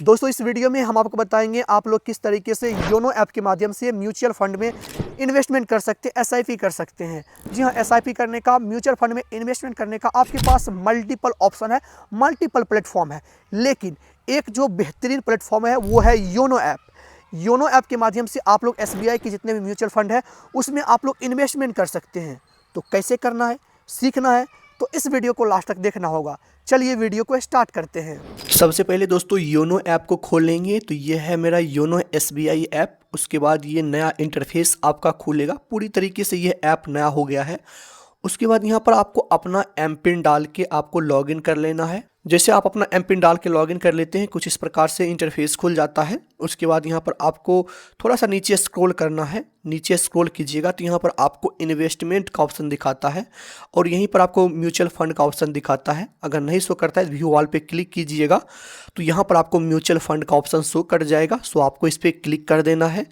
दोस्तों इस वीडियो में हम आपको बताएंगे आप लोग किस तरीके से योनो ऐप के माध्यम से म्यूचुअल फंड में इन्वेस्टमेंट कर सकते हैं, एसआईपी कर सकते हैं। जी हाँ, एसआईपी करने का, म्यूचुअल फंड में इन्वेस्टमेंट करने का आपके पास मल्टीपल ऑप्शन है, मल्टीपल प्लेटफॉर्म है, लेकिन एक जो बेहतरीन प्लेटफॉर्म है वो है योनो ऐप। योनो ऐप के माध्यम से आप लोग एसबीआई के जितने भी म्यूचुअल फंड है उसमें आप लोग इन्वेस्टमेंट कर सकते हैं। तो कैसे करना है, सीखना है तो इस वीडियो को लास्ट तक देखना होगा। चलिए वीडियो को स्टार्ट करते हैं। सबसे पहले दोस्तों योनो ऐप को खोल लेंगे तो ये है मेरा योनो एसबीआई ऐप। उसके बाद ये नया इंटरफेस आपका खुलेगा, पूरी तरीके से ये ऐप नया हो गया है। उसके बाद यहाँ पर आपको अपना एम पिन डाल के आपको लॉगिन कर लेना है। जैसे आप अपना एम पिन डाल के लॉगिन कर लेते हैं कुछ इस प्रकार से इंटरफेस खुल जाता है। उसके बाद यहाँ पर आपको थोड़ा सा नीचे स्क्रॉल करना है, नीचे स्क्रॉल कीजिएगा तो यहाँ पर आपको इन्वेस्टमेंट का ऑप्शन दिखाता है और यहीं पर आपको म्यूचुअल फंड का ऑप्शन दिखाता है। अगर नहीं शो करता है व्यू ऑल पे क्लिक कीजिएगा तो यहाँ पर आपको म्यूचुअल फंड का ऑप्शन शो कर जाएगा। सो आपको इस पर क्लिक कर देना है।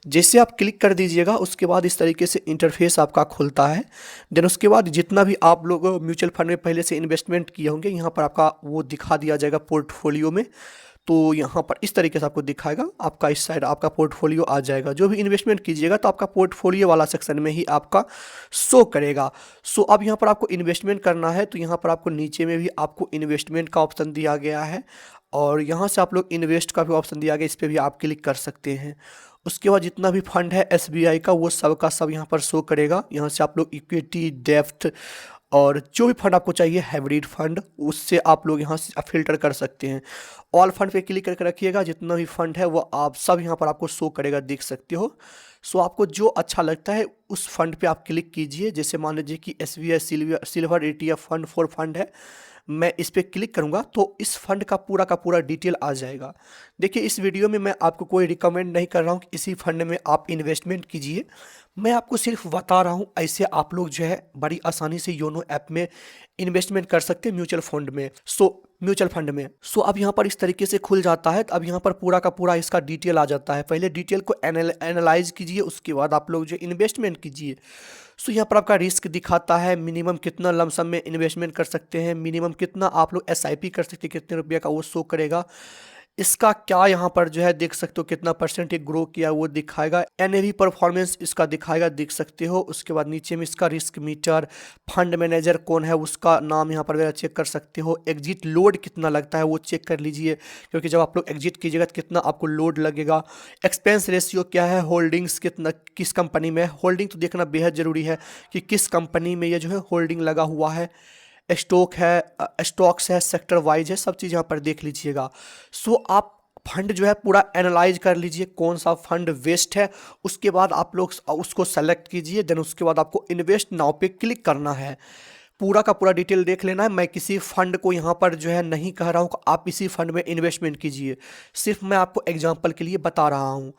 जैसे आप क्लिक कर दीजिएगा उसके बाद इस तरीके से इंटरफेस आपका खुलता है। देन उसके बाद जितना भी आप लोग म्यूचुअल फंड में पहले से इन्वेस्टमेंट किए होंगे यहाँ पर आपका वो दिखा दिया जाएगा पोर्टफोलियो में। तो यहाँ पर इस तरीके से आपको दिखाएगा, आपका इस साइड आपका पोर्टफोलियो आ जाएगा। जो भी इन्वेस्टमेंट कीजिएगा तो आपका पोर्टफोलियो वाला सेक्शन में ही आपका शो करेगा। सो अब यहाँ पर आपको इन्वेस्टमेंट करना है तो यहाँ पर आपको नीचे में भी आपको इन्वेस्टमेंट का ऑप्शन दिया गया है और यहाँ से आप लोग इन्वेस्ट का भी ऑप्शन दिया गया, इस पर भी आप क्लिक कर सकते हैं। उसके बाद जितना भी फंड है एसबीआई का वो सब का सब यहाँ पर शो करेगा। यहाँ से आप लोग इक्विटी, डेप्थ और जो भी फंड आपको चाहिए, हाइब्रिड फंड, उससे आप लोग यहाँ से फ़िल्टर कर सकते हैं। ऑल फंड पे क्लिक करके रखिएगा, जितना भी फंड है वो आप सब यहाँ पर आपको शो करेगा, देख सकते हो। सो आपको जो अच्छा लगता है उस फंड पे आप क्लिक कीजिए। जैसे मान लीजिए कि SBI silver ETF fund 4 fund है, मैं इस पर क्लिक करूंगा तो इस फंड का पूरा डिटेल आ जाएगा। देखिए इस वीडियो में मैं आपको कोई रिकमेंड नहीं कर रहा हूँ कि इसी फंड में आप इन्वेस्टमेंट कीजिए, मैं आपको सिर्फ बता रहा हूँ ऐसे आप लोग जो है बड़ी आसानी से योनो ऐप में इन्वेस्टमेंट कर सकते हैं म्यूचुअल फंड में। सो अब यहाँ पर इस तरीके से खुल जाता है। तो अब यहाँ पर पूरा का पूरा इसका डिटेल आ जाता है। पहले डिटेल को एनालाइज कीजिए, उसके बाद आप लोग जो इन्वेस्टमेंट कीजिए। सो यहाँ पर आपका रिस्क दिखाता है, मिनिमम कितना लमसम में इन्वेस्टमेंट कर सकते हैं, मिनिमम कितना आप लोग एसआईपी कर सकते हैं, कितने रुपये का वो शो करेगा। इसका क्या यहाँ पर जो है देख सकते हो कितना परसेंट ये ग्रो किया वो दिखाएगा। एनएवी परफॉर्मेंस इसका दिखाएगा, देख सकते हो। उसके बाद नीचे में इसका रिस्क मीटर, फंड मैनेजर कौन है उसका नाम यहाँ पर वगैरह चेक कर सकते हो। एग्जिट लोड कितना लगता है वो चेक कर लीजिए, क्योंकि जब आप लोग एग्जिट कीजिएगा तो कितना आपको लोड लगेगा। एक्सपेंस रेशियो क्या है, होल्डिंग्स कितना किस कंपनी में, होल्डिंग तो देखना बेहद ज़रूरी है कि किस कंपनी में ये जो है होल्डिंग लगा हुआ है। स्टॉक्स है, सेक्टर वाइज है, सब चीज़ यहाँ पर देख लीजिएगा। सो आप फंड जो है पूरा एनालाइज कर लीजिए कौन सा फंड वेस्ट है। उसके बाद आप लोग उसको सेलेक्ट कीजिए। देन उसके बाद आपको इन्वेस्ट नाउ पे क्लिक करना है। पूरा का पूरा डिटेल देख लेना है। मैं किसी फंड को यहाँ पर जो है नहीं कह रहा हूँ कि आप इसी फंड में इन्वेस्टमेंट कीजिए, सिर्फ मैं आपको एग्जांपल के लिए बता रहा हूँ।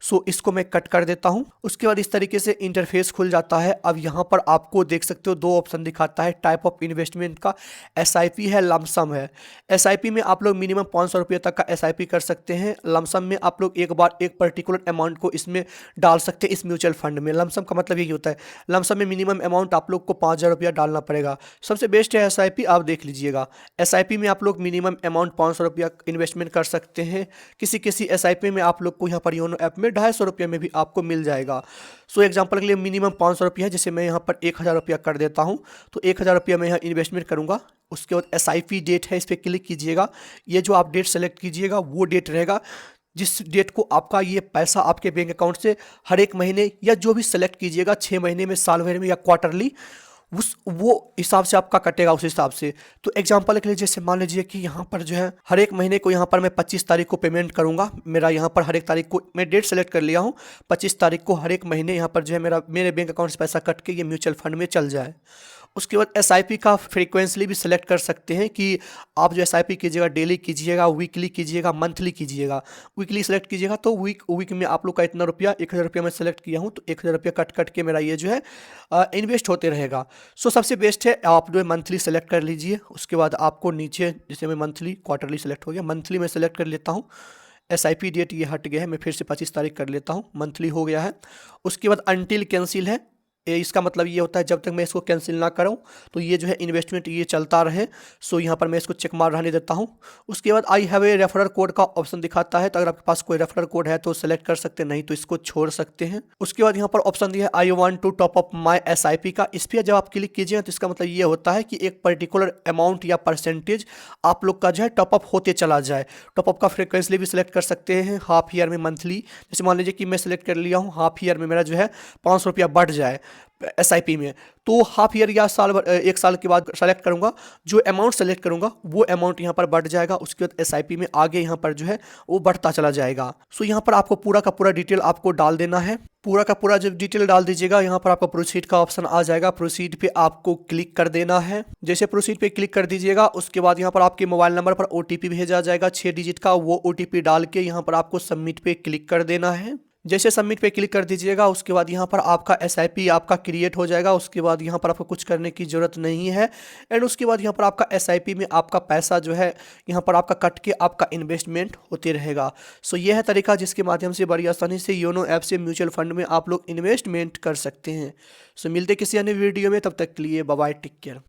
सो इसको मैं कट कर देता हूँ। उसके बाद इस तरीके से इंटरफेस खुल जाता है। अब यहाँ पर आपको देख सकते हो दो ऑप्शन दिखाता है टाइप ऑफ इन्वेस्टमेंट का, एसआईपी है, लमसम है। एसआईपी में आप लोग मिनिमम 500 रुपये तक का एसआईपी कर सकते हैं। लमसम में आप लोग एक बार एक पर्टिकुलर अमाउंट को इसमें डाल सकते हैं इस म्यूचुअल फंड में। लमसम का मतलब यही होता है, लमसम में मिनिमम अमाउंट आप लोग को 5000 रुपया डालना पड़ेगा। सबसे बेस्ट है एसआईपी, आप देख लीजिएगा। एसआईपी में आप लोग मिनिमम अमाउंट 500 रुपया इन्वेस्टमेंट कर सकते हैं। किसी एसआईपी में आप लोग को यहाँ पर योनो ऐप में 250 रुपये में भी आपको मिल जाएगा। सो एग्जांपल के लिए मिनिमम 500 रुपया है, जैसे मैं यहाँ पर 1000 रुपया कर देता हूँ तो 1000 रुपया मैं यहाँ इन्वेस्टमेंट करूँगा। उसके बाद एसआईपी डेट है, इस पर क्लिक कीजिएगा। ये जो आप डेट सेलेक्ट कीजिएगा वो डेट रहेगा जिस डेट को आपका ये पैसा आपके बैंक अकाउंट से हर एक महीने या जो भी सेलेक्ट कीजिएगा 6 महीने में, साल भर में या क्वार्टरली, वो हिसाब से आपका कटेगा उस हिसाब से। तो एग्जांपल के लिए जैसे मान लीजिए कि यहाँ पर जो है हर एक महीने को यहाँ पर मैं 25 तारीख को पेमेंट करूँगा। मेरा यहाँ पर हर एक तारीख को मैं डेट सेलेक्ट कर लिया हूँ, 25 तारीख को हर एक महीने यहाँ पर जो है मेरे बैंक अकाउंट से पैसा कट के ये म्यूचुअल फंड में चल जाए। उसके बाद एसआईपी का फ्रीक्वेंसली भी सिलेक्ट कर सकते हैं कि आप जो एसआईपी कीजिएगा डेली कीजिएगा, वीकली कीजिएगा, मंथली कीजिएगा। वीकली सेलेक्ट कीजिएगा तो वीक में आप लोग का इतना रुपया, 1000 रुपया मैं सेलेक्ट किया हूँ तो 1000 रुपया कट के मेरा ये जो है इन्वेस्ट होते रहेगा। सो सबसे बेस्ट है आप जो है मंथली सेलेक्ट कर लीजिए। उसके बाद आपको नीचे जैसे मैं मंथली, क्वार्टरली सेलेक्ट हो गया, मंथली में सेलेक्ट कर लेता हूँ। एसआईपी डेट ये हट गया है, मैं फिर से 25 तारीख कर लेता हूँ, मंथली हो गया है। उसके बाद अनटिल कैंसिल है, इसका मतलब ये होता है जब तक मैं इसको कैंसिल ना करूं तो ये जो है इन्वेस्टमेंट ये चलता रहे। सो यहाँ पर मैं इसको चेक मार रहने देता हूँ। उसके बाद I have a referral code का ऑप्शन दिखाता है, तो अगर आपके पास कोई रेफरल कोड है तो सेलेक्ट कर सकते हैं, नहीं तो इसको छोड़ सकते हैं। उसके बाद यहाँ पर ऑप्शन दिया है I want to top up my SIP का। इस पर जब आप क्लिक कीजिए तो इसका मतलब ये होता है कि एक पर्टिकुलर अमाउंट या परसेंटेज आप लोग का जो है टॉपअप होते चला जाए। टॉपअप का फ्रिक्वेंसली भी सिलेक्ट कर सकते हैं, हाफ ईयर में, मंथली। जैसे मान लीजिए कि मैं सिलेक्ट कर लिया हूँ हाफ ईयर में मेरा जो है 500 रुपया बढ़ जाए SIP में, तो हाफ ईयर या साल भर, 1 साल के बाद सेलेक्ट करूंगा, जो अमाउंट सेलेक्ट करूंगा वो अमाउंट यहाँ पर बढ़ जाएगा। उसके बाद SIP में आगे यहाँ पर जो है वो बढ़ता चला जाएगा। सो यहाँ पर आपको पूरा का पूरा डिटेल आपको डाल देना है। पूरा का पूरा जब डिटेल डाल दीजिएगा यहाँ पर आपको प्रोसीड का ऑप्शन आ जाएगा। प्रोसीड पे आपको क्लिक कर देना है। जैसे प्रोसीड पे क्लिक कर दीजिएगा उसके बाद यहाँ पर आपके मोबाइल नंबर पर OTP भेजा जाएगा 6 डिजिट का। वो OTP डाल के यहाँ पर आपको सबमिट पे क्लिक कर देना है। जैसे सबमिट पे क्लिक कर दीजिएगा उसके बाद यहाँ पर आपका SIP आपका क्रिएट हो जाएगा। उसके बाद यहाँ पर आपको कुछ करने की ज़रूरत नहीं है। एंड उसके बाद यहाँ पर आपका SIP में आपका पैसा जो है यहाँ पर आपका कट के आपका इन्वेस्टमेंट होते रहेगा। सो यह है तरीका जिसके माध्यम से बड़ी आसानी से योनो ऐप से म्यूचुअल फंड में आप लोग इन्वेस्टमेंट कर सकते हैं। सो मिलते किसी अन्य वीडियो में, तब तक के लिए बाय बाय, टेक केयर।